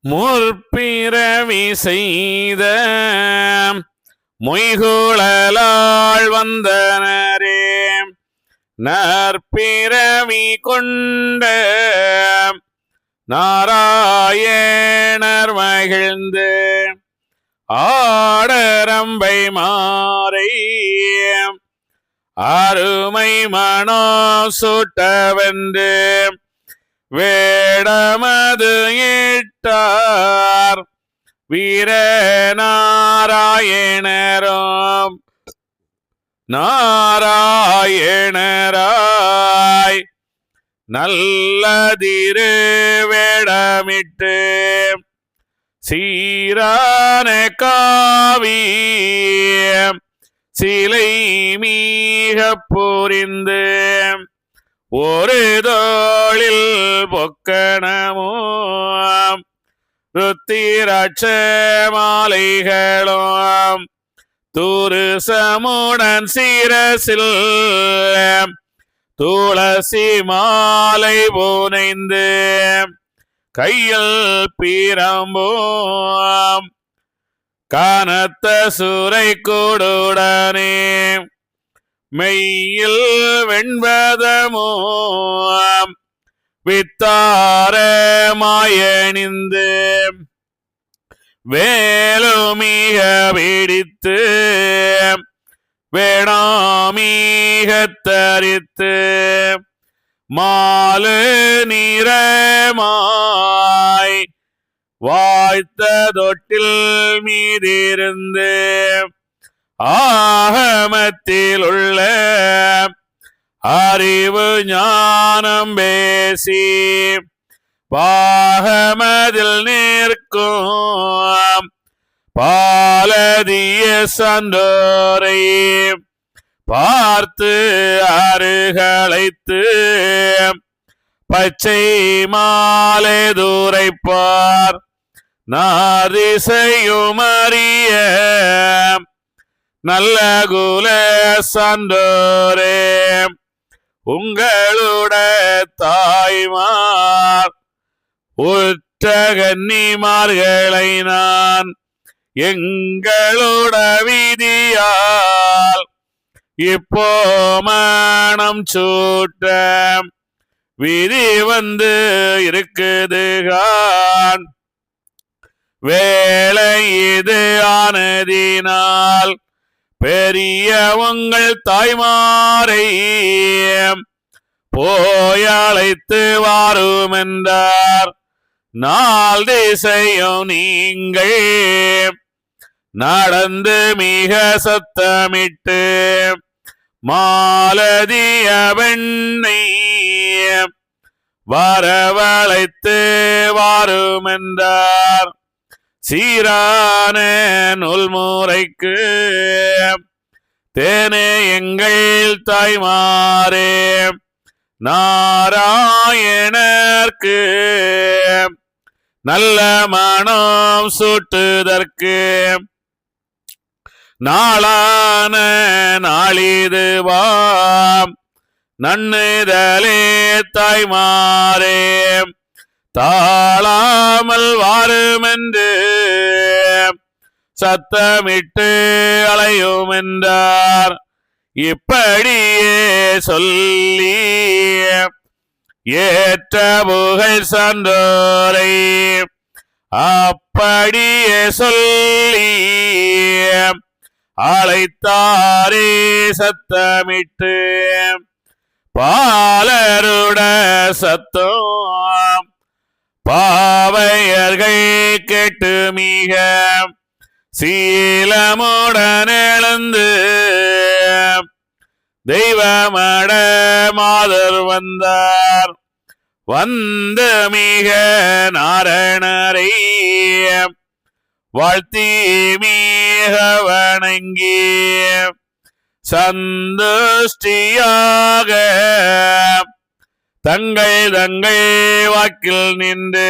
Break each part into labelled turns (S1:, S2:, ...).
S1: முற்பிறவி செய்த மொய்குழலாள் வந்தனரே நற்பிறவி கொண்ட நாராயணர் மகிழ்ந்து ஆடரம்பை மாறை அருமை மனோ சுட்டவென்று வேடமது இட்டார் வீரநாராயணரும் நாராயணராய் நல்லதிரு வேடமிட்டு சீரான காவி சிலை மீக புரிந்து ஒரு தோளில் பொக்கணமும் ருத்திராட்ச மாலைகளும் துருசமுடன் சிரசில் துளசி மாலை புனைந்து கையில் பிரம்பும் கனத்த சுரை கூடுடனே மெய்யில் வெண்பதமும் வித்தாரமாயணிந்து வேலுமிக பிடித்து வேணாமீக தரித்து மாலு நிறமாய் வாய்த்த தொட்டில் மீதிருந்து ஆகமத்தில் உள்ள அறிவு ஞானம் பேசி பாகமதில் நிற்கும் பாலதிய சந்தோரை பார்த்து அருகழைத்து பச்சை மாலை தூரைப்பார் நாதிசையுமறிய நல்ல குல சான்றோரே உங்களோட தாய்மார் உற்ற கன்னிமார்களை நான் எங்களோட விதியால் இப்போ மனம் சூட்ட விதி வந்து இருக்குதுகான் வேலை இது ஆனதினால் பெரிய உங்கள் தாய்மாரை போய் அழைத்து வாரும் என்றார். நாள் திசையும் நீங்கள் நடந்து மிக சத்தமிட்டு மாலதிய வெண்ணை வரவழைத்து வாரும் என்றார். சீரான நூல்முறைக்கு தேனே எங்கள் தாய்மாரே நாராயணர்க்கு நல்ல மனம் சூட்டுதற்கு நாளான நாளிதுவாம் நன்னுதலே தாய்மாரே தாழாமல் வாருமென்று சத்தமிட்டு அலையும் என்றார். இப்படியே சொல்லி ஏற்ற புகழ் சான்றோரை அப்படியே சொல்லி அழைத்தாரே சத்தமிட்டு பாலருட சத்தம் பாவையர்கள் கேட்டு மிக சீலமுடன் எழுந்து தெய்வமட மாதர் வந்தார். வந்து மிக நாரணரை வாழ்த்தி மிக வணங்கி சந்துஷ்டியாக தங்கள் வாக்கில் நின்று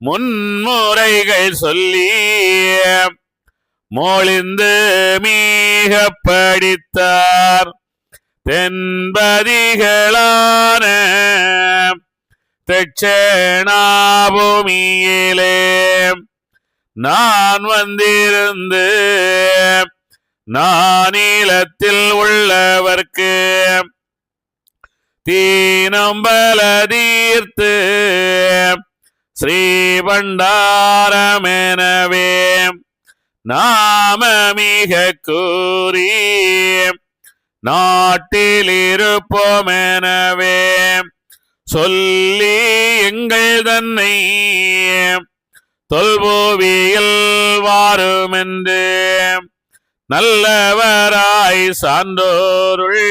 S1: முன்முறைகள் சொல்லி மொழிந்து மிக படித்தார். தென்பதிகளான தெச்சேனாபூமியிலே நான் வந்திருந்து நானிலத்தில் உள்ளவர்க்கு தீனம்பல தீர்த்து ஸ்ரீபண்டாரமெனவே நாமமிக கூறி நாட்டிலிருப்போமெனவே சொல்லி எங்கள் தன்னை தொல்பூவியில் வாருமென்று நல்லவராய் சான்றோருள்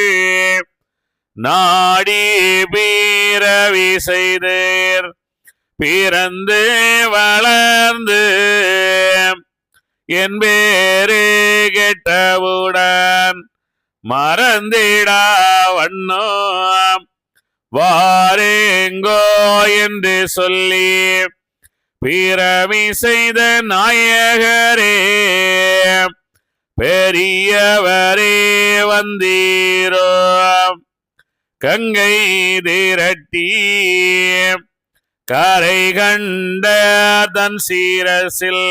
S1: நாடி பீரவி செய்தேர் பிறந்து வளர்ந்து என் பேரு கெட்டவுடன் மறந்திடா வண்ணோம் வாரேங்கோ என்று சொல்லி பிறவி செய்த நாயகரே பெரியவரே வந்தீரோ கங்கை திரட்டி கரை கண்ட தன் சீரசில்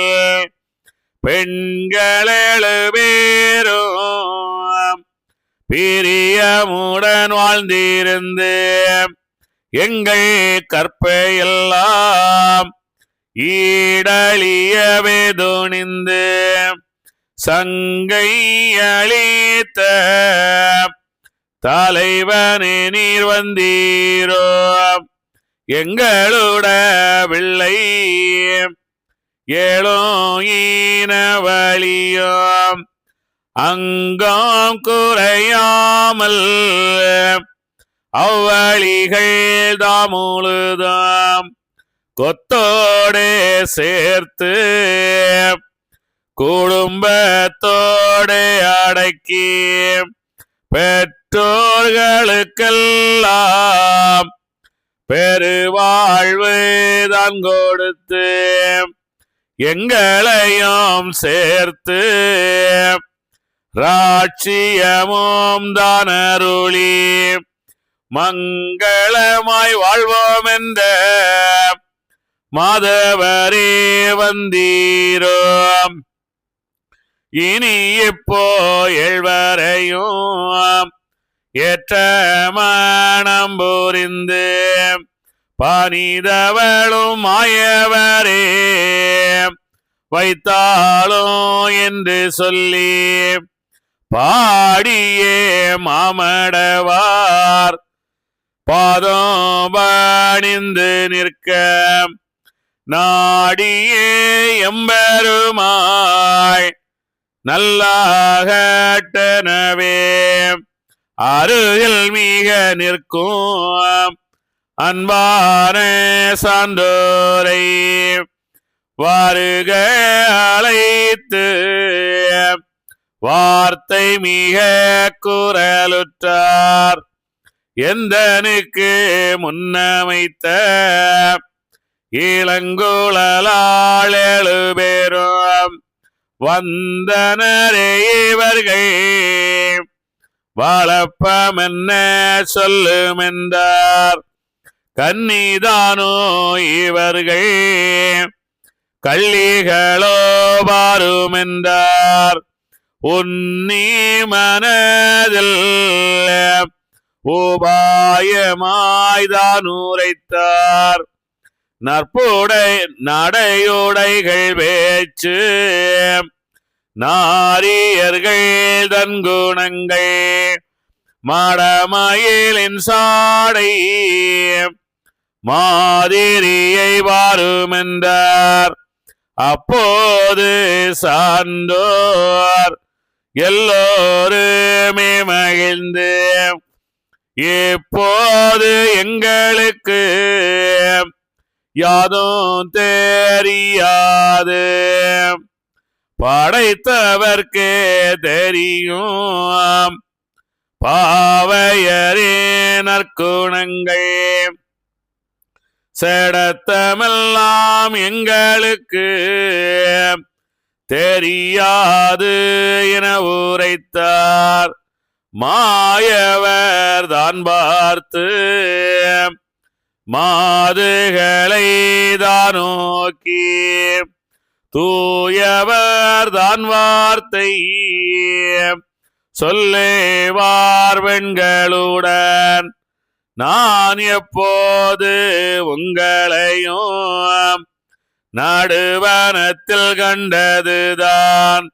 S1: பெண்களேழு பேரும் பிரியமுடன் வாழ்ந்திருந்து எங்கள் கற்பையெல்லாம் ஈடழியவே துணிந்து சங்கை அளித்த தலைவனே நீர் வந்தீரோ எங்களுட பிள்ளை ஏழோ ஈனவழியோம் அங்கம் குறையாமல் அவ்வழிகள் தாமுழுதாம் கொத்தோடு சேர்த்து குடும்பத்தோடு அடக்கி பெற்றோர்களுக்கெல்லாம் பெருவாழ்வு தான் கொடுத்து எங்களையும் சேர்த்து ராட்சியமும் தானருளி மங்களமாய் வாழ்வோம் என்ற மாதவரே வந்தீரோ இனி இப்போ எழுவரையும் ஏற்ற மனம் புரிந்து பனிதவளும் மாயவரே வைத்தாலும் என்று சொல்லி பாடியே மாமடவார் பாதம் பணிந்து நிற்க நாடியே எம்பெருமாய் நல்லாகட்டனவே அருகில் மிக நிற்கும் அன்பான சான்றோரை வருக அழைத்து வார்த்தை மிக குரலுற்றார் எந்தனுக்கு முன்னமைத்த இளங்குழலாள் 7 பேரும் வந்தனரே இவர்கள் வளப்பமென்ன சொல்லுமென்றார் கன்னிதானோ இவர்கள் கள்ளிகளோ பாருமென்றார் உன்னி மனதில் உபாயமாய்தான் உரைத்தார் நற்புடை நடையுடைகள் பேச்சு நாரியர்கள் தன் குணங்கள் மடமயிலின் சாடை மாதிரியை வாருமென்றார் அப்போது சான்றோர் எல்லோருமே மகிழ்ந்து இப்போது எங்களுக்கு யாதும் தெரியாது படைத்தவர்க்கே தெரியும் பாவையரே நற்குணங்கள் செடத்தமெல்லாம் எங்களுக்கு தெரியாது என உரைத்தார் மாயவர் தான் பார்த்து மாதுகளை தான் நோக்கி தூயவர் தான் வார்த்தை சொல்லேவார் பெண்களுடன் நான் எப்போது உங்களையும் நடுவனத்தில் கண்டதுதான்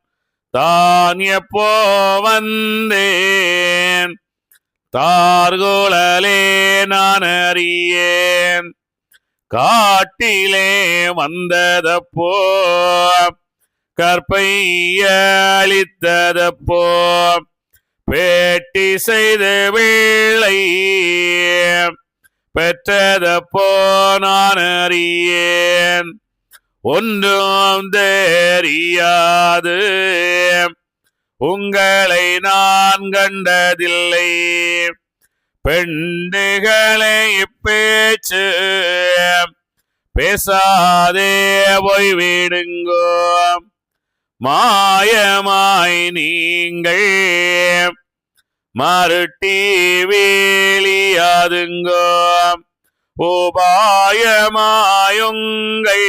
S1: தான் எப்போ வந்தேன் தார்குழலே நான் அறியேன் காட்டிலே வந்ததப்போ கற்பை அளித்ததப்போ பேட்டி செய்து வேளை பெற்றதப்போ நான் அறியேன் ஒன்றும் தெரியாது உங்களை நான் கண்டதில்லை பெண்டுகளை இப்பேச்சு பேசாதே போய்விடுங்கோ மாயமாய் நீங்கள் மருட்டி வேலியாதுங்கோ உபாயமாயுங்கள்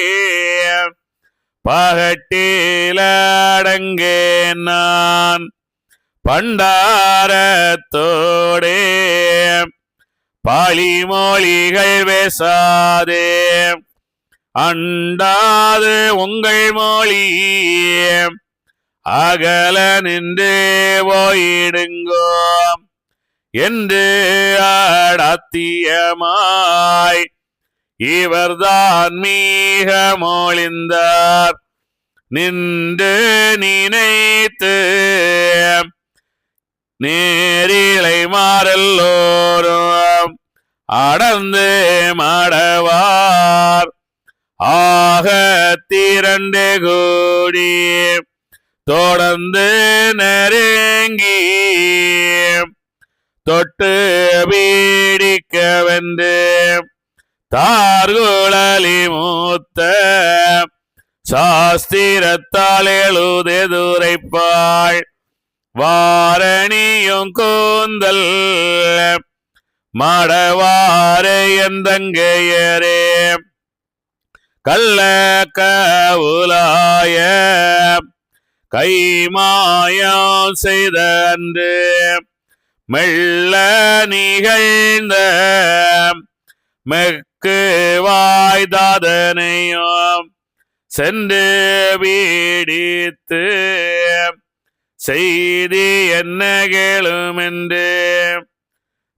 S1: பகட்டிலடங்கேன் நான் பண்டாரத்தோடே பழிமொழிகள் பேசாதே அண்டாது உங்கள் மொழி அகல நின்று போயிடுங்கோ என்று அடத்தியமாய் இவர்தான் மீக மொழிந்தார் நின்று நினைத்து நேரிலை மாறல்லோரும் அடர்ந்து மடவார் ஆக திரண்டு கூடி தொடர்ந்து நெருங்கி தொட்டு பீடிக்க வென்று தார்குழலி மூத்த சாஸ்திரத்தால் எழுதுரைப்பாள் வாரணியும் கூந்தல் மடவாறு எந்தங்கையரே கள்ள கவுலாய கைமாயம் செய்த அன்று மெல்ல நிகழ்ந்த மெக்கு வாய்தாதனையும் சென்று வீடித்து செய்தி என்ன கேளுமென்று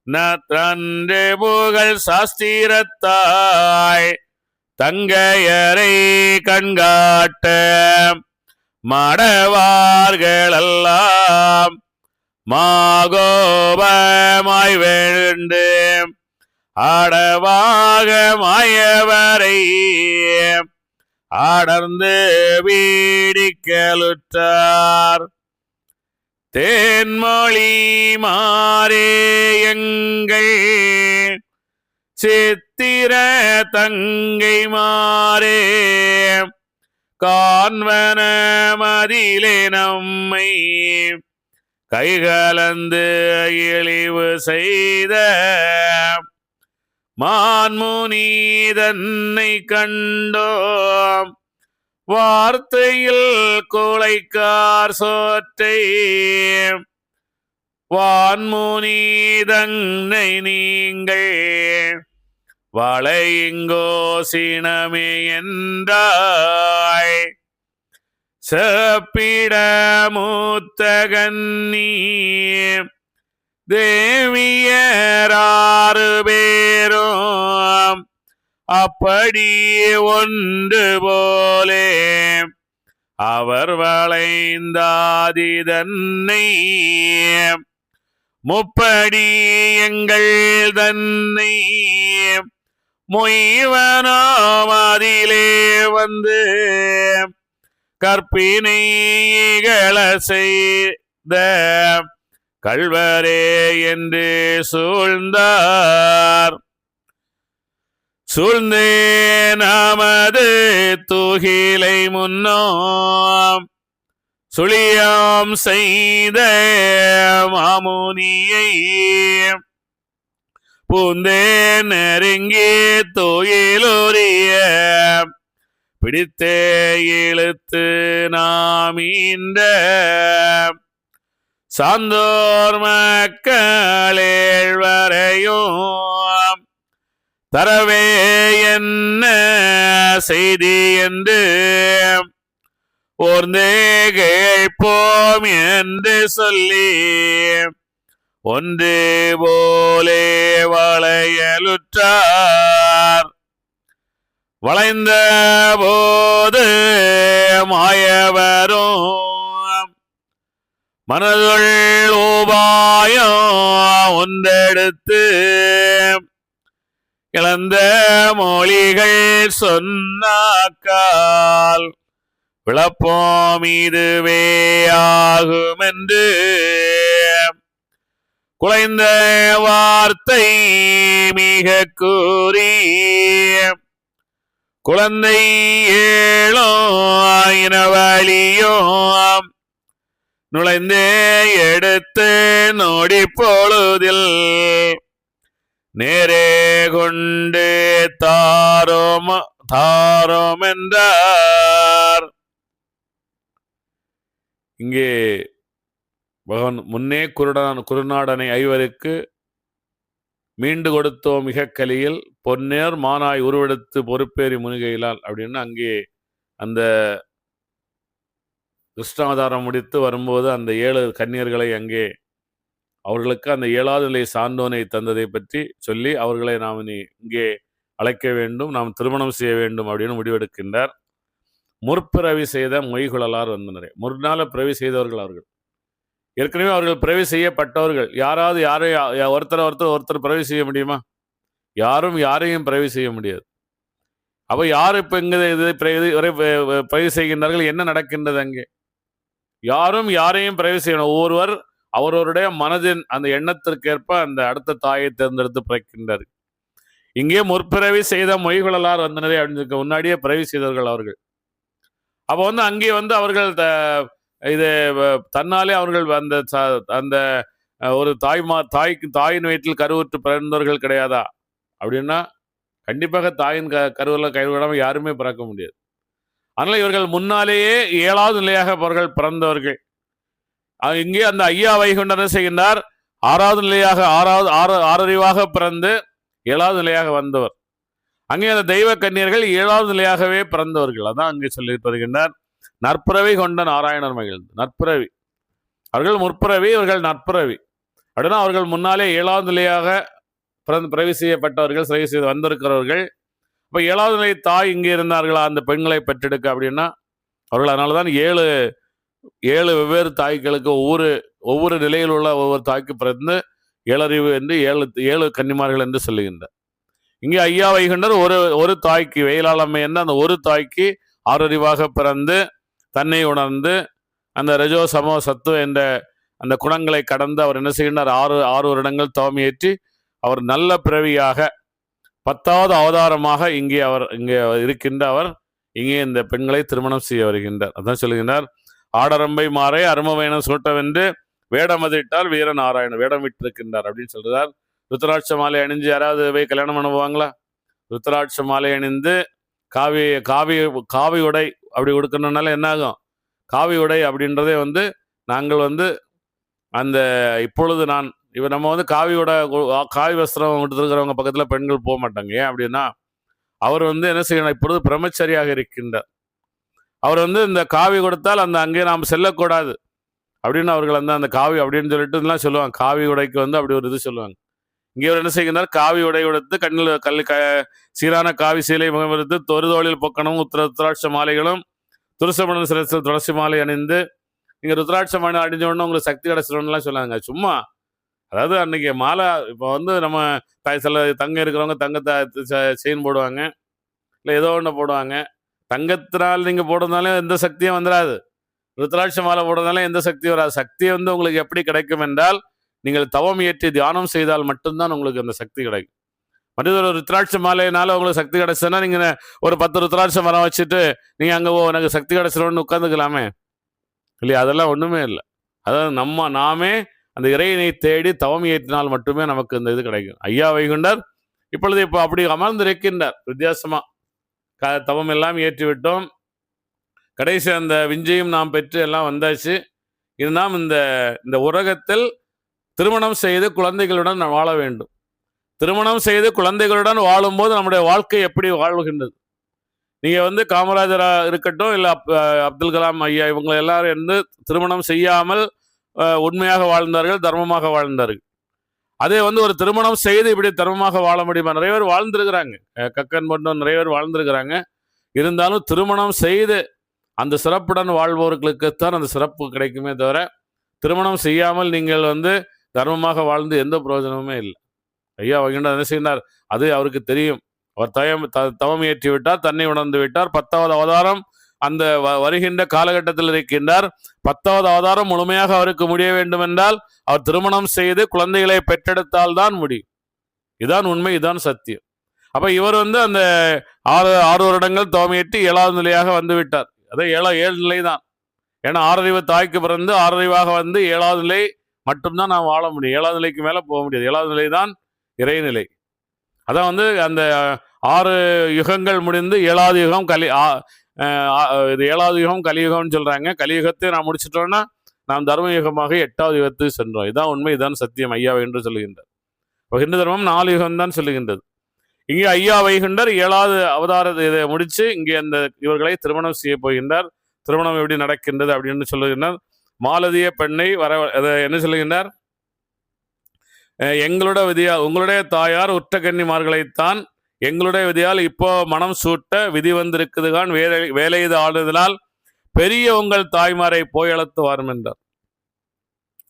S1: நன்று புகழ் சாஸ்திரத்தாய் தங்கையரை கண்காட்ட மடவார்களெல்லாம் மாகோபமாய் வேண்டு அடவாக மாயவரை அடர்ந்து வீடிக்கலுற்றார் தேன்மொழி மாறே எங்கள் சித்திர தங்கை மாறே கான்வன மதிலே நம்மை கைகலந்து இழிவு செய்த மான்முனீதன்னை கண்டோம் வார்த்தையில் கோளைக்கார் சோற்றை வான்முனீதன்னை நீங்கள் வளையுங்கோ சினமே என்றாய் செப்பிட மூத்த கன்னி தேவியராறு பேரும் அப்படி ஒன்று போலே அவர் வளைந்தாதிதன்னை முப்படி எங்கள் தன்னை மொய்வனாம் அதிலே வந்து கற்பினைகள செய்த கள்வரே என்று சூழ்ந்தார் சூழ்ந்தே நமது துகிலை முன்னோம் சுழியாம் செய்த மாமுனியை பூந்தே நெருங்கி துயிலுரிய பிடித்தே இழுத்து நாம் இந்த சாந்தோர் மக்களேழ் வரையும் தரவே என்ன செய்தி என்று ஓர்ந்தே கேட்போம் என்று சொல்லி ஒன்று போலே வளையலுற்றார். வளைந்த போது மாயவரும் மனதுள் உபாயம் ஒன்றெடுத்து இழந்த மொழிகள் சொன்னாக்கால் விளப்போம் இதுவே ஆகுமென்று குலைந்த வார்த்தை மிக கூறி குழந்தை ஏழோ இனவழியும் நுழைந்தே எடுத்து நொடி பொழுதில் நேரே கொண்டு தாரோம் என்றார். இங்கே பகவான் முன்னே குருநாடனை ஐவருக்கு மீண்டு கொடுத்தோம் மிக கலியில் பொன்னேர் மானாய் உருவெடுத்து பொறுப்பேறி முனிகையிலால் அப்படின்னு அங்கே அந்த கிருஷ்ணாவதாரம் முடித்து வரும்போது அந்த 7 கன்னியர்களை அங்கே அவர்களுக்கு அந்த 7வது நிலை சான்றோனை தந்ததை பற்றி சொல்லி அவர்களை நாம் இங்கே அழைக்க வேண்டும், நாம் திருமணம் செய்ய வேண்டும் அப்படின்னு முடிவெடுக்கின்றார். முற்பிறவி செய்த மொய்குழலார் வந்தனரே. முன்னால பிறவி செய்தவர்கள் அவர்கள். ஏற்கனவே அவர்கள் பிறவி செய்யப்பட்டவர்கள். யாராவது ஒருத்தர் பிறவி செய்ய முடியுமா? யாரும் யாரையும் பிறவி செய்ய முடியாது. அப்ப யார் இப்ப இங்க பிறவி செய்கின்றார்கள்? என்ன நடக்கின்றது அங்கே? யாரும் யாரையும் பிறவி செய்யணும். ஒவ்வொருவர் அவரவருடைய மனதின் அந்த எண்ணத்திற்கேற்ப அந்த அடுத்த தாயை தேர்ந்தெடுத்து பிறக்கின்றார். இங்கே முற்பிறவி செய்த மொய்குழலார் வந்தனரே அப்படின்னு முன்னாடியே பிறவி செய்தவர்கள் அவர்கள். அப்போ அங்கே அவர்கள் இது தன்னாலே அவர்கள் அந்த ஒரு தாயின் வயிற்றில் கருவுற்று பிறந்தவர்கள் கிடையாதா அப்படின்னா கண்டிப்பாக தாயின் கருவில் கைவிடாமல் யாருமே பிறக்க முடியாது. அதனால இவர்கள் முன்னாலேயே 7வது நிலையாக அவர்கள் பிறந்தவர்கள். இங்கே அந்த ஐயா வைகுண்டர் செய்கின்றார். 6வது நிலையாக ஆறறிவாக பிறந்து 7வது நிலையாக வந்தவர். அங்கே அந்த தெய்வ கன்னியர்கள் 7வது நிலையாகவே பிறந்தவர்கள். அதான் அங்கே சொல்லி வருகின்றார். நற்பிறவி கொண்ட நாராயணர் மகிழ்ந்து. நற்பிறவி அவர்கள் முற்பிறவி, இவர்கள் நற்பிறவி அப்படின்னா அவர்கள் முன்னாலே 7வது நிலையாக பிறவி செய்யப்பட்டவர்கள், சிறை செய்து வந்திருக்கிறவர்கள். இப்போ 7வது நிலை தாய் இங்கே இருந்தார்களா அந்த பெண்களை பெற்றெடுக்க அப்படின்னா அவர்கள் அதனாலதான் 7 வெவ்வேறு தாய்களுக்கு ஒவ்வொரு நிலையில் உள்ள ஒவ்வொரு தாய்க்கு பிறந்து 7 அறிவு என்று 7 கன்னிமார்கள் என்று சொல்லுகின்றார். இங்கே ஐயா வைகுண்டர் ஒரு தாய்க்கு வெயிலாளம்மை என்ற அந்த ஒரு தாய்க்கு 6 அறிவாக பிறந்து தன்னை உணர்ந்து அந்த ரஜோ சமோ சத்து என்ற அந்த குணங்களை கடந்து அவர் என்ன செய்கின்றார்? 6 வருடங்கள் தவமியேற்றி அவர் நல்ல பிறவியாக 10வது அவதாரமாக இங்கே இருக்கின்ற அவர் இங்கே இந்த பெண்களை திருமணம் செய்ய வருகின்றார். அதான் சொல்லுகின்றார். ஆடரம்பை மாறை அருமவேனம் சூட்டவென்று வேடமதிட்டால் வீர நாராயணன் வேடம் விட்டிருக்கின்றார் அப்படின்னு சொல்றார். ருத்ராட்ச மாலை அணிஞ்சு யாராவது போய் கல்யாணம் பண்ணுவாங்களா? ருத்ராட்ச மாலை அணிந்து காவி உடை அப்படி கொடுக்கணும்னால என்ன ஆகும்? காவி உடை அப்படின்றதே நாங்கள் அந்த இப்பொழுது நம்ம காவி வஸ்திரம் கொடுத்துருக்கிறவங்க பக்கத்தில் பெண்கள் போக மாட்டாங்க. ஏன் அப்படின்னா அவர் என்ன செய்யணும்? இப்பொழுது பிரம்மச்சரியாக இருக்கின்றார். அவர் இந்த காவி கொடுத்தால் அங்கே நாம் செல்லக்கூடாது அப்படின்னு அவர்கள் அந்த காவி அப்படின்னு சொல்லிட்டு சொல்லுவாங்க. காவி உடைக்கு அப்படி ஒரு இது சொல்லுவாங்க. இங்கே அவர் என்ன செய்கின்றார்? காவி உடை கொடுத்து கண்ணில் சீரான காவி சீலை முகம் எடுத்து தொருதோளில் பொக்கணும் ருத்ராட்ச மாலைகளும் துருசமணன் சிரசில் துளசி மாலை அணிந்து நீங்க ருத்ராட்ச மாலை அணிஞ்ச உடனே உங்களுக்கு சக்தி கிடைச்சிடணும்லாம் சொல்லாங்க. சும்மா அதாவது அன்னைக்கு மாலை இப்போ நம்ம சில தங்கம் இருக்கிறவங்க தங்கத்தை செயின் போடுவாங்க, இல்லை ஏதோ ஒன்று போடுவாங்க. தங்கத்தினால் நீங்கள் போடுறதுனால எந்த சக்தியும் வந்துடாது. ருத்ராட்ச மாலை போடுறதுனால எந்த சக்தியும் வராது. சக்தி உங்களுக்கு எப்படி கிடைக்கும் என்றால் நீங்கள் தவம் ஏற்றி தியானம் செய்தால் மட்டும்தான் உங்களுக்கு அந்த சக்தி கிடைக்கும். மனிதர் ஒரு ருத்ராட்ச மாலையினால உங்களுக்கு சக்தி கிடைச்சதுன்னா நீங்கள் ஒரு 10 ருத்ராட்ச மரம் வச்சுட்டு நீங்கள் அங்கே எனக்கு சக்தி கிடைச்சிடணும்னு உட்காந்துக்கலாமே இல்லையா? அதெல்லாம் ஒன்றுமே இல்லை. அதாவது நாமே அந்த இறையினை தேடி தவம் ஏற்றினால் மட்டுமே நமக்கு இந்த இது கிடைக்கும். ஐயா வைகுண்டர் இப்பொழுது இப்போ அப்படி அமர்ந்திருக்கின்றார். வித்தியாசமா தவம் எல்லாம் ஏற்றிவிட்டோம், கடைசி அந்த விஞ்சையும் நாம் பெற்று எல்லாம் வந்தாச்சு. இது நாம் இந்த இந்த உலகத்தில் திருமணம் செய்து குழந்தைகளுடன் வாழ வேண்டும். திருமணம் செய்து குழந்தைகளுடன் வாழும்போது நம்முடைய வாழ்க்கை எப்படி வாழ்கின்றது? நீங்க காமராஜரா இருக்கட்டும், இல்ல அப்துல் கலாம் ஐயா, இவங்க எல்லாரும் திருமணம் செய்யாமல் உண்மையாக வாழ்ந்தார்கள், தர்மமாக வாழ்ந்தார்கள். அதே ஒரு திருமணம் செய்து இப்படி தர்மமாக வாழ முடியுமா? நிறைய பேர் வாழ்ந்திருக்கிறாங்க, கக்கன் மட்டும் நிறைய பேர் வாழ்ந்திருக்கிறாங்க. இருந்தாலும் திருமணம் செய்து அந்த சிறப்புடன் வாழ்பவர்களுக்குத்தான் அந்த சிறப்பு கிடைக்குமே தவிர, திருமணம் செய்யாமல் நீங்கள் தர்மமாக வாழ்ந்து எந்த பிரயோஜனமுமே இல்லை. ஐயா வைகுண்டர் என்ன செய்கிறார்? அது அவருக்கு தெரியும். அவர் தவம் ஏற்றி விட்டார், தன்னை உணர்ந்து விட்டார். 10வது அவதாரம் அந்த வருகின்ற காலகட்டத்தில் இருக்கின்றார். 10வது அவதாரம் முழுமையாக அவருக்கு முடிய வேண்டும் என்றால் அவர் திருமணம் செய்து குழந்தைகளை பெற்றெடுத்தால் தான் முடியும். இதுதான் உண்மை, இதுதான் சத்தியம். அப்ப இவர் அந்த 6 வருடங்கள் தவம் ஏற்றி 7வது நிலையாக வந்து விட்டார். அதே 7 நிலை தான். ஏன்னா 6 தாய்க்கு பிறந்து 6 7வது நிலை மட்டும்தான் நாம் வாழ முடியும். 7வது நிலைக்கு மேல போக முடியாது. 7வது நிலை தான் இறைநிலை. அதான் அந்த 6 யுகங்கள் முடிந்து 7வது யுகம் இது 7வது யுகம் கலியுகம்னு சொல்றாங்க. கலியுகத்தை நாம் முடிச்சிட்டோம்னா நாம் தர்ம யுகமாக 8வது யுகத்துக்கு சென்றோம். இதான் உண்மை, இதான் சத்தியம் ஐயா என்று சொல்லுகின்றார். ஹிந்து தர்மம் 4 யுகம் தான் சொல்லுகின்றது. இங்கே ஐயா வைகுண்டர் 7வது அவதாரத்தை இதை முடிச்சு இங்கே இவர்களை திருமணம் செய்ய போகின்றார். திருமணம் எப்படி நடக்கின்றது அப்படின்னு சொல்லுகின்றார். மாலதிய பெண்ணை என்ன சொல்லுகின்றார்? எங்களோட விதியால் உங்களுடைய தாயார் உற்ற கன்னிமார்களைத்தான் எங்களுடைய விதியால் இப்போ மனம் சூட்ட விதி வந்திருக்குதுதான், வேலை இது ஆளுதலால் பெரிய உங்கள் தாய்மாரை போய் அழைத்து வாரும் என்றார்.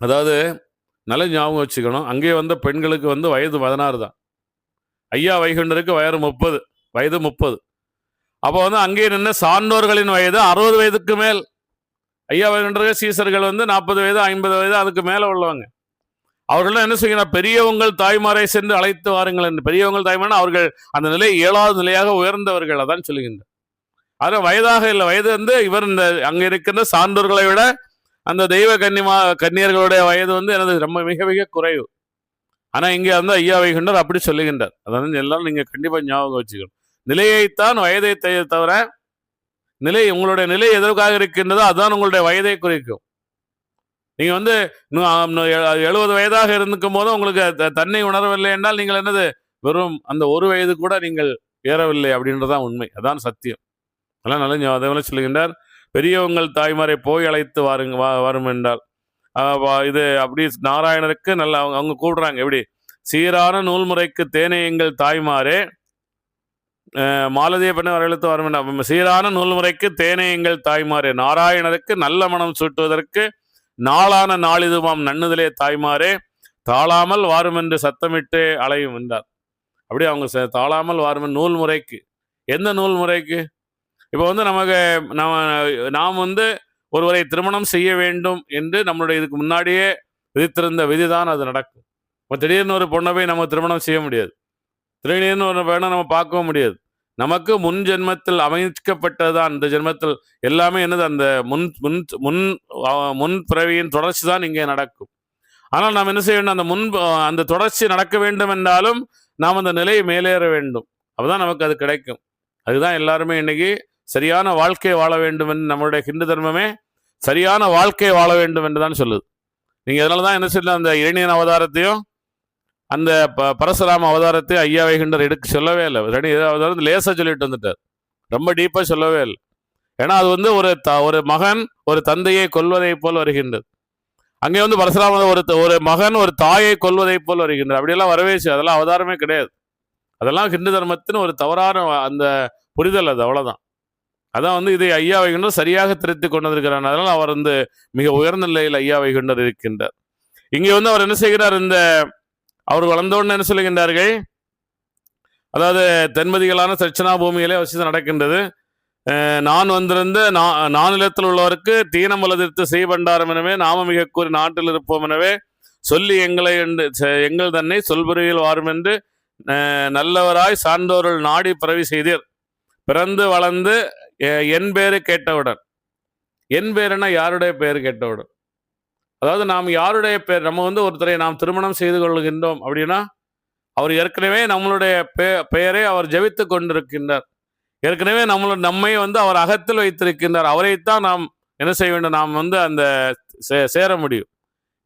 S1: அதாவது நல்ல ஞாபகம் வச்சுக்கணும், அங்கே பெண்களுக்கு வயது 16 தான். ஐயா வைகுண்டருக்கு வயது 30. அப்போ அங்கே நின்று சான்றோர்களின் வயது 60 வயதுக்கு மேல். ஐயா வைகுண்டருக்கு சீசர்கள் 40 வயது 50 வயது அதுக்கு மேல உள்ளவங்க. அவர்கள் என்ன செய்கிறார்? பெரியவங்கள் தாய்மாரை சென்று அழைத்து வாருங்கள் என்று. பெரியவங்கள் தாய்மார் அவர்கள் அந்த நிலை 7வது நிலையாக உயர்ந்தவர்கள், அதான் சொல்லுகின்றார். அது வயதாக இல்லை, வயது இவர் அங்க இருக்கின்ற சான்றோர்களை விட அந்த தெய்வ கன்னியர்களுடைய வயது எனது ரொம்ப மிக மிக குறைவு. ஆனா இங்கே ஐயா வைகுண்டர் அப்படி சொல்லுகின்றார். அதாவது எல்லாரும் நீங்க கண்டிப்பா ஞாபகம் வச்சுக்கணும். நிலையைத்தான் வயதை தவிர நிலை, உங்களுடைய நிலை எதற்காக இருக்கின்றதோ அதுதான் உங்களுடைய வயதை குறிக்கும். நீங்க 70 வயதாக இருந்துக்கும் போது உங்களுக்கு தன்னை உணரவில்லை என்றால் நீங்கள் என்னது வெறும் அந்த 1 வயது கூட நீங்கள் ஏறவில்லை அப்படின்றதான் உண்மை, அதான் சத்தியம். அதெல்லாம் நல்ல அதே சொல்லுகின்றார். பெரியவங்கள் தாய்மாரை போய் அழைத்து வரும் என்றால் இது அப்படி நாராயணருக்கு நல்ல அவங்க கூடுறாங்க. எப்படி? சீரான நூல்முறைக்கு தேனை எங்கள் தாய்மாரே, மாலதிய பெண்ணை வரவழைத்து வரும் என்றால் சீரான நூல்முறைக்கு தேனை எங்கள் தாய்மாரே, நாராயணருக்கு நல்ல மனம் சூட்டுவதற்கு நாளான நாளிதுமாம் நன்னுதலே தாய்மாரே, தாழாமல் வாரும் என்று சத்தமிட்டு அலையும் என்றார். அப்படி அவங்க தாழாமல் வாரும் நூல்முறைக்கு. எந்த நூல்முறைக்கு? இப்போ நமக்கு நாம் ஒருவரை திருமணம் செய்ய வேண்டும் என்று நம்மளுடைய இதுக்கு முன்னாடியே விதித்திருந்த விதிதான் அது நடக்கும். இப்போ திடீர்னு ஒரு பொண்ணை போய் நம்ம திருமணம் செய்ய முடியாது. திடீர்னு ஒரு பெண்ணை நம்ம பார்க்கவும் முடியாது. நமக்கு முன் ஜென்மத்தில் அமைக்கப்பட்டதுதான் இந்த ஜென்மத்தில் எல்லாமே என்னது அந்த முன் பிறவியின் தொடர்ச்சி தான் இங்கே நடக்கும். ஆனால் நாம் என்ன செய்ய வேண்டும்? அந்த தொடர்ச்சி நடக்க வேண்டும் என்றாலும் நாம் அந்த நிலையை மேலேற வேண்டும். அப்பதான் நமக்கு அது கிடைக்கும். அதுதான் எல்லாருமே இன்னைக்கு சரியான வாழ்க்கை வாழ வேண்டும் என்று நம்மளுடைய ஹிந்து தர்மமே சரியான வாழ்க்கை வாழ வேண்டும் என்று தான் சொல்லுது. நீங்க அதனாலதான் என்ன சொல்ல அந்த இரணியன் அவதாரத்தையும் அந்த பரசுராம அவதாரத்தை ஐயா வைகுண்டர் எடுக்க சொல்லவே இல்லை. அவதாரம் லேசா சொல்லிட்டு வந்துட்டார், ரொம்ப டீப்பா சொல்லவே இல்லை. ஏன்னா அது ஒரு மகன் ஒரு தந்தையை கொல்வதை போல் வருகின்றது. அங்கே பரசுராம ஒரு மகன் ஒரு தாயை கொல்வதை போல் வருகின்றது. அப்படியெல்லாம் வரவேச்சு, அதெல்லாம் அவதாரமே கிடையாது. அதெல்லாம் ஹிந்து தர்மத்தின் ஒரு தவறான அந்த புரிதல், அது அவ்வளவுதான். அதான் இதை ஐயா வைகுண்டர் சரியாக திருத்தி கொண்டு வந்திருக்கிறார். அதனால அவர் மிக உயர்ந்த நிலையில் ஐயா வைகுண்டர் இருக்கின்றார். இங்கே அவர் என்ன செய்கிறார்? அவர் வளர்ந்தோன்னு என்ன சொல்லுகின்றார்கள்? அதாவது தென்மதிகளான தட்சிணா பூமியிலே வச்சு நடக்கின்றது. நான் வந்திருந்த நானிலத்தில் உள்ளவருக்கு தீனம் வலதிர்த்து செய்பண்டாரம் எனவே நாம மிக கூறி நாட்டில் இருப்போம் எனவே சொல்லி எங்கள் தன்னை சொல்புரியில் வாரும் என்று நல்லவராய் சான்றோர்கள் நாடி பிறவி செய்தீர். பிறந்து வளர்ந்து என் பேரு கேட்டவுடன், என் பேருன்னா யாருடைய பேரு கேட்டவுடன்? அதாவது நாம் யாருடைய பேர், நம்ம வந்து ஒருத்தரை நாம் திருமணம் செய்து கொள்கின்றோம் அப்படின்னா, அவர் ஏற்கனவே நம்மளுடைய பெயரை அவர் ஜெபித்து கொண்டிருக்கின்றார். ஏற்கனவே நம்மை வந்து அவர் அகத்தில் வைத்திருக்கின்றார். அவரைத்தான் நாம் என்ன செய்ய வேண்டும், நாம் வந்து அந்த சேர முடியும்.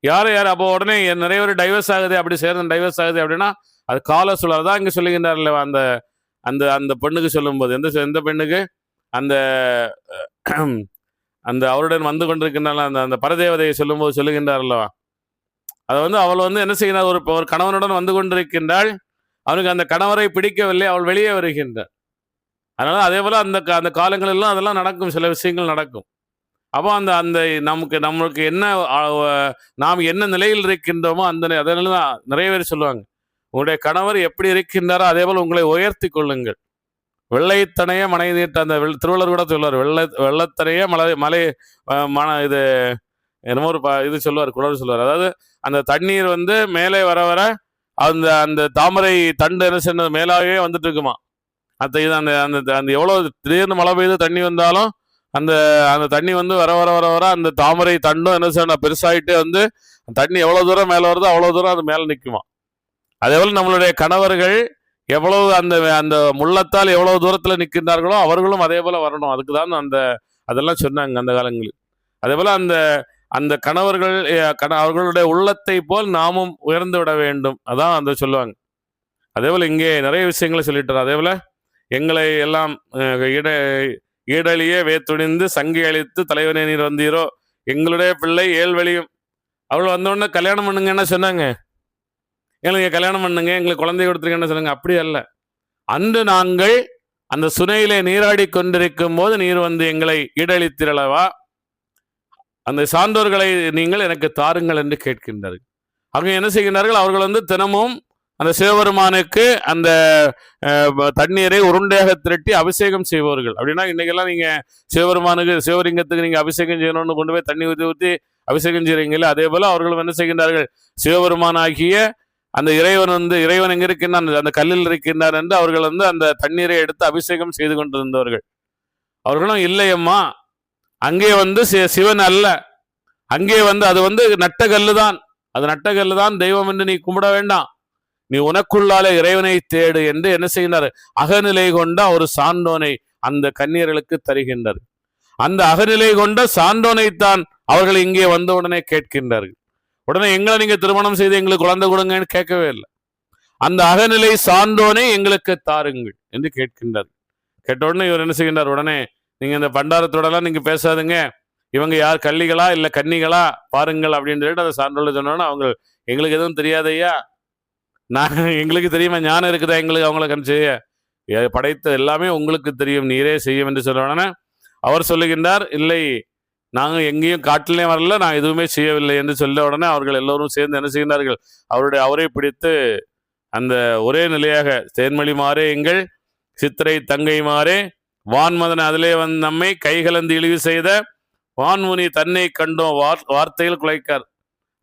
S1: யார் அப்போ உடனே நிறைய பேர் டைவர்ஸ் ஆகுது, அப்படி சேர்ந்து டைவர்ஸ் ஆகுது அப்படின்னா, அது கால சூழல் தான் இங்கே சொல்லுகின்றார் இல்லையா, அந்த அந்த அந்த பெண்ணுக்கு சொல்லும்போது, எந்த பெண்ணுக்கு, அந்த அந்த அவருடன் வந்து கொண்டிருக்கின்ற அந்த அந்த பரதேவதையை சொல்லும்போது சொல்லுகின்றார் அல்லவா, அதை வந்து அவள் வந்து என்ன செய்கிறார், ஒரு கணவனுடன் வந்து கொண்டிருக்கின்றாள், அவனுக்கு அந்த கணவரை பிடிக்கவில்லை, அவள் வெளியே வருகின்றார். அதனால அதே போல அந்த காலங்களெல்லாம் அதெல்லாம் நடக்கும், சில விஷயங்கள் நடக்கும். அப்போ அந்த அந்த நம்மளுக்கு என்ன, நாம் என்ன நிலையில் இருக்கின்றோமோ அதனால தான் நிறைய பேர் சொல்லுவாங்க, உங்களுடைய கணவர் எப்படி இருக்கின்றாரோ அதே போல் உங்களை உயர்த்தி கொள்ளுங்கள். வெள்ளைத்தனைய மனை நீட்ட, அந்த திருவள்ளுவர் கூட சொல்லுவார், வெள்ளத்தனைய மலை இது என்னமோ ஒரு இது சொல்லுவார், குழந்தை சொல்லுவார். அதாவது அந்த தண்ணீர் வந்து மேலே வர வர அந்த அந்த தாமரை தண்டு என்ன செய்யறது, மேலாகவே வந்துட்டு இருக்குமா. இது அந்த அந்த அந்த எவ்வளோ திடீர்னு மழை பெய்து தண்ணி வந்தாலும் அந்த அந்த தண்ணி வந்து வர வர வர வர அந்த தாமரை தண்டும் என்ன செய்யணும், பெருசாகிட்டே வந்து தண்ணி எவ்வளோ தூரம் மேலே வருதோ அவ்வளோ தூரம் அது மேலே நிற்குமா. அதே போல் நம்மளுடைய கணவர்கள் எவ்வளவு அந்த அந்த முள்ளத்தால் எவ்வளவு தூரத்தில் நிற்கின்றார்களோ அவர்களும் அதே போல் வரணும். அதுக்கு தான் அதெல்லாம் சொன்னாங்க அந்த காலங்களில். அதே போல் அந்த அந்த கணவர்கள் அவர்களுடைய உள்ளத்தை போல் நாமும் உயர்ந்து விட வேண்டும், அதான் அந்த சொல்லுவாங்க. அதே போல் இங்கே நிறைய விஷயங்களை சொல்லிட்டார். அதே போல் எங்களை எல்லாம் ஈடழியே வேத்துணிந்து சங்கி அழித்து தலைவனே நீர் வந்தீரோ, எங்களுடைய பிள்ளை ஏழ்வழியும். அவள் வந்தோடனே கல்யாணம் பண்ணுங்க என்ன சொன்னாங்க, எங்களுக்கு கல்யாணம் பண்ணுங்க, எங்களுக்கு குழந்தை கொடுத்துருங்கன்னு சொன்னாங்க. அப்படி அல்ல, அன்று நாங்கள் அந்த சுனையிலே நீராடி கொண்டிருக்கும் போது நீர் வந்து எங்களை ஈடழித்திரளவா, அந்த சான்றோர்களை நீங்கள் எனக்கு தாருங்கள் என்று கேட்கின்றார்கள். அவங்க என்ன செய்கின்றார்கள், அவர்கள் வந்து தினமும் அந்த சிவபெருமானுக்கு அந்த தண்ணீரை உருண்டையாக திரட்டி அபிஷேகம் செய்வார்கள். அப்படின்னா இன்னைக்கெல்லாம் நீங்க சிவபெருமானுக்கு, சிவலிங்கத்துக்கு நீங்க அபிஷேகம் செய்யணும்னு கொண்டு போய் தண்ணி ஊற்றி ஊற்றி அபிஷேகம் செய்றீங்களா, அதே போல அவர்களும் என்ன செய்கின்றார்கள், சிவபெருமானாகிய அந்த இறைவன் எங்க இருக்கின்றான், அந்த கல்லில் இருக்கின்றார் என்று அவர்கள் வந்து அந்த தண்ணீரை எடுத்து அபிஷேகம் செய்து கொண்டிருந்தவர்கள். அவர்களும் இல்லையம்மா, அங்கே வந்து சிவன் அல்ல, அங்கே வந்து அது வந்து நட்டகல்லு தான், அது நட்டகல்லு தான் தெய்வம் என்று நீ கும்பிட வேண்டாம், நீ உனக்குள்ளாலே இறைவனை தேடு என்று என்ன செய்கின்றார், அகநிலை கொண்ட ஒரு சான்றோனை அந்த கன்னியர்களுக்கு தருகின்றார். அந்த அகநிலை கொண்ட சான்றோனைத்தான் அவர்கள் இங்கே வந்த உடனே கேட்கின்றார்கள். உடனே எங்களை நீங்க திருமணம் செய்து எங்களுக்கு குழந்தை கொடுங்கன்னு கேட்கவே இல்லை, அந்த அகநிலை சான்றோனை எங்களுக்கு தாருங்கள் என்று கேட்கின்றார். கேட்ட உடனே இவர் என்ன செய்கின்றார், உடனே நீங்க இந்த பண்டாரத்தோடலாம் நீங்க பேசாதுங்க, இவங்க யார் கள்ளிகளா இல்ல கன்னிகளா பாருங்கள் அப்படின்னு சொல்லிட்டு அதை சான்றோட சொன்னோன்னா, அவங்க எங்களுக்கு எதுவும் தெரியாதையா, எங்களுக்கு தெரியுமா, ஞானம் இருக்குதா எங்களுக்கு அவங்கள கணிச்சு படைத்த எல்லாமே உங்களுக்கு தெரியும், நீரே செய்யும் என்று சொன்ன உடனே அவர் சொல்லுகின்றார், இல்லை நாங்கள் எங்கேயும் காட்டிலையும் வரல, நான் எதுவுமே செய்யவில்லை என்று சொல்ல உடனே அவர்கள் எல்லோரும் சேர்ந்து என்ன செய்கிறார்கள், அவரை பிடித்து அந்த ஒரே நிலையாக தேன்மொழி மாறே எங்கள் சித்திரை தங்கை மாறே வான்மதன் அதிலே வந்து நம்மை கைகலந்து இழிவு செய்த வான்முனி தன்னை கண்டோம் வார்த்தையில் குலைக்கார்.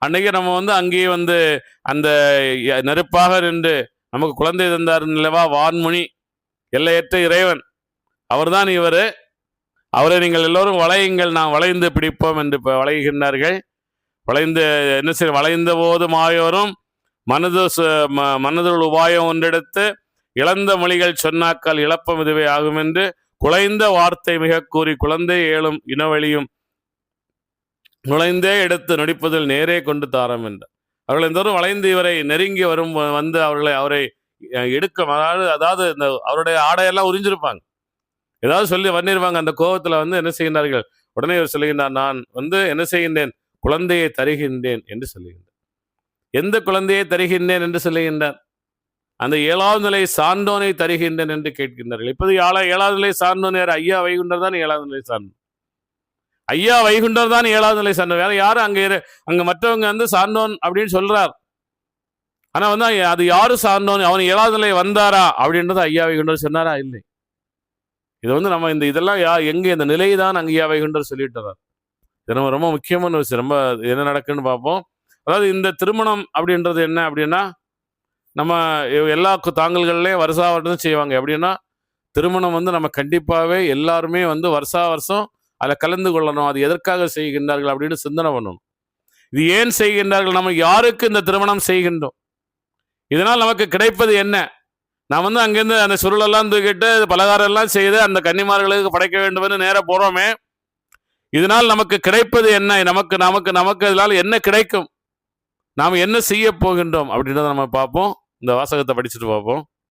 S1: அன்னைக்கு நம்ம வந்து அங்கேயே வந்து அந்த நெருப்பாக நின்று நமக்கு குழந்தை தந்தார் நிலவா வான்முனி, எல்லையற்ற இறைவன், அவர்தான் இவர், அவரை நீங்கள் எல்லோரும் வளையுங்கள், நான் வளைந்து பிடிப்போம் என்று வளைகின்றார்கள். வளைந்து என்ன செய்ய, வளைந்த போது மாயோரும் மனதுள் உபாயம் ஒன்றெடுத்து இழந்த மொழிகள் சொன்னாக்கால் இழப்பம் இதுவே ஆகும் என்று குலைந்த வார்த்தை மிக கூறி குழந்தை ஏழும் இனவழியும் நுழைந்தே எடுத்து நடிப்பதில் நேரே கொண்டு தாரம் என்றார். அவர்கள் எந்தோறும் வளைந்து இவரை நெருங்கி வந்து அவரை எடுக்க, அதாவது இந்த அவருடைய ஆடையெல்லாம் உறிஞ்சிருப்பாங்க, ஏதாவது சொல்லி பண்ணிருவாங்க. அந்த கோபத்துல வந்து என்ன செய்கின்றார்கள், உடனே இவர் சொல்லுகின்றார், நான் வந்து என்ன செய்கின்றேன், குழந்தையை தருகின்றேன் என்று சொல்லுகின்றார். எந்த குழந்தையை தருகின்றேன் என்று சொல்லுகின்றார், அந்த 7வது நிலை சான்றோனை தருகின்றேன் என்று கேட்கின்றார்கள். இப்போது 7வது நிலை சான்றோன் யார், ஐயா வைகுண்டர் தான் 7வது நிலை சான்றோன். ஐயா வைகுண்டர் தான் 7வது நிலை சான்றோன், வேற யாரும் அங்க மற்றவங்க வந்து சான்றோன் அப்படின்னு சொல்றார். ஆனா வந்து அது யாரு சான்றோன், அவன் 7வது நிலை வந்தாரா அப்படின்றது ஐயா வைகுண்டர் சொன்னாரா, இல்லை. இது வந்து நம்ம இதெல்லாம் எங்க இந்த நிலை தான் அங்க ஐயா வைகுண்டர் சொல்லிட்டுறார். இது நம்ம ரொம்ப முக்கியமான விஷயம். ரொம்ப என்ன நடக்குன்னு பார்ப்போம். அதாவது இந்த திருமணம் அப்படின்றது என்ன அப்படின்னா, நம்ம எல்லா தாங்கல்கள்லேயும் வருஷா வருஷம் செய்வாங்க. எப்படின்னா திருமணம் வந்து நம்ம கண்டிப்பாகவே எல்லாருமே வந்து வருஷா வருஷம் அதில் கலந்து கொள்ளணும், அது எதற்காக செய்கின்றார்கள் அப்படின்னு சிந்தனை பண்ணணும். இது ஏன் செய்கின்றார்கள்? நம்ம யாருக்கு இந்த திருமணம் செய்கின்றோம்? இதனால் நமக்கு கிடைப்பது என்ன? நான் அங்கேருந்து அந்த சுருளெல்லாம் தூக்கிட்டு பலகாரம் எல்லாம் செய்து அந்த கன்னிமார்களுக்கு படைக்க வேண்டும் என்று நேர போறோமே, இதனால் நமக்கு கிடைப்பது என்ன? நமக்கு நமக்கு நமக்கு இதனால் என்ன கிடைக்கும்? நாம் என்ன செய்ய போகின்றோம் அப்படின்றத நம்ம பார்ப்போம். இந்த வாசகத்தை படிச்சுட்டு பார்ப்போம்.